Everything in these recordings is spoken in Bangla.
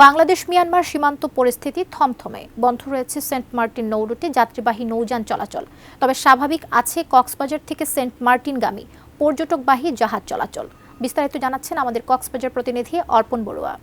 বাংলাদেশ মিয়ানমার সীমান্ত পরিস্থিতি থমথমে। বন্ধ রয়েছে সেন্ট মার্টিন নৌরুটে যাত্রীবাহী নৌযান চলাচল। তবে স্বাভাবিক আছে কক্সবাজার থেকে সেন্ট মার্টিনগামী পর্যটকবাহী জাহাজ চলাচল। বিস্তারিত জানাচ্ছেন আমাদের কক্সবাজার প্রতিনিধি অর্পণ বড়ুয়া।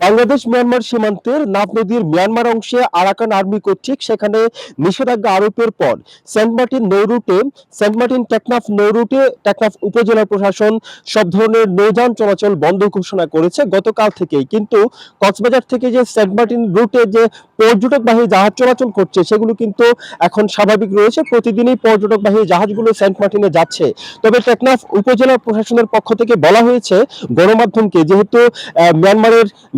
বাংলাদেশ মিয়ানমার সীমান্তের নাফ নদীর মিয়ানমার অংশে আরাকান আর্মি কর্তৃক সেখানে নিষেধাজ্ঞা আরোপের পর সেন্ট মার্টিন নৌরুটে সেন্ট মার্টিন টেকনাফ নৌরুটে টেকনাফ উপজেলা প্রশাসন সব ধরনের নৌযান চলাচল বন্ধ ঘোষণা করেছে গতকাল থেকেই। কিন্তু কক্সবাজার থেকে যে সেন্ট মার্টিন রুটে যে পর্যটকবাহী জাহাজ চলাচল করছে সেগুলো কিন্তু এখন স্বাভাবিক রয়েছে। প্রতিদিনই পর্যটকবাহী জাহাজগুলো সেন্ট মার্টিনে যাচ্ছে। তবে টেকনাফ উপজেলা প্রশাসনের পক্ষ থেকে বলা হয়েছে গণমাধ্যমকে, যেহেতু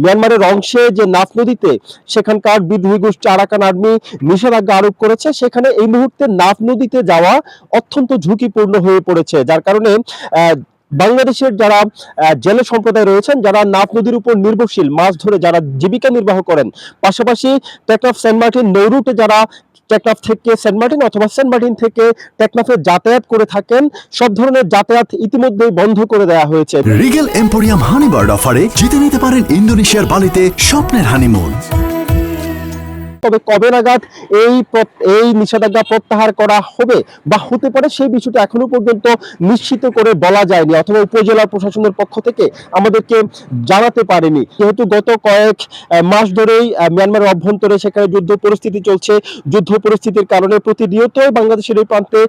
মিয়ানমারের অংশে যে নাফ নদীতে সেখানকার বিদ্রোহী গোষ্ঠী আরাকান আর্মি নিষেধাজ্ঞা আরোপ করেছে, সেখানে এই মুহূর্তে নাফ নদীতে যাওয়া অত্যন্ত ঝুঁকিপূর্ণ হয়ে পড়েছে। যার কারণে বাংলাদেশের যারা জেলে সম্প্রদায় রয়েছেন, যারা নাফ নদীর উপর নির্ভরশীল, মাছ ধরে যারা জীবিকা নির্বাহ করেন, পাশাপাশি টেকনাফ সেন্ট মার্টিন নৌরুটে যারা টেকনাফ থেকে সেন্ট মার্টিন অথবা সেন্ট মার্টিন থেকে টেকনাফে যাতায়াত করে থাকেন, সব ধরনের যাতায়াত ইতিমধ্যেই বন্ধ করে দেওয়া হয়েছে। রিগেল এম্পোরিয়াম হানিবার্ড অফারে জিতে নিতে পারেন ইন্দোনেশিয়ার বালিতে স্বপ্নের হানিমুন। তবে কবে নাগাদ এই নিষেধাজ্ঞা প্রত্যাহার করা হবে বা হতে পারে সেই বিষয়টা এখনো পর্যন্ত নিশ্চিত করে বলা যায়নি, অথবা উপজেলা প্রশাসনের পক্ষ থেকে আমাদেরকে জানাতে পারেনি। যেহেতু গত কয়েক মাস ধরেই মিয়ানমারের অভ্যন্তরে সেখানে যুদ্ধ পরিস্থিতি চলছে। যুদ্ধ পরিস্থিতির কারণে প্রতিনিয়তই বাংলাদেশের এই প্রান্তে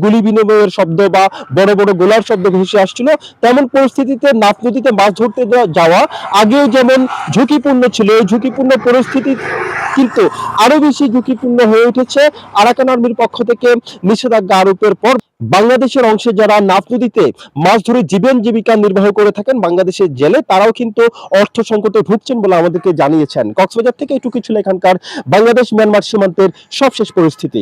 গুলি বিনিময়ের শব্দ বা বড় বড় গোলার শব্দ ভেসে আসছিল। তেমন পরিস্থিতিতে নাফ নদীতে মাছ ধরতে যাওয়া আগেও যেমন ঝুঁকিপূর্ণ ছিল, এই ঝুঁকিপূর্ণ পরিস্থিতি কিন্তু আরো বেশি ঝুঁকিপূর্ণ হয়ে উঠেছে আরাকান আর্মির পক্ষ থেকে নিষেধাজ্ঞা আরোপের পর। বাংলাদেশের অংশে যারা নাফ নদীতে মাছ ধরে জীবিকা নির্বাহ করে থাকেন বাংলাদেশের জেলে, তারাও কিন্তু অর্থ সংকটে ভুগছেন বলে আমাদেরকে জানিয়েছেন। কক্সবাজার থেকে এটুকু ছিল এখানকার বাংলাদেশ মিয়ানমার সীমান্তের সবশেষ পরিস্থিতি।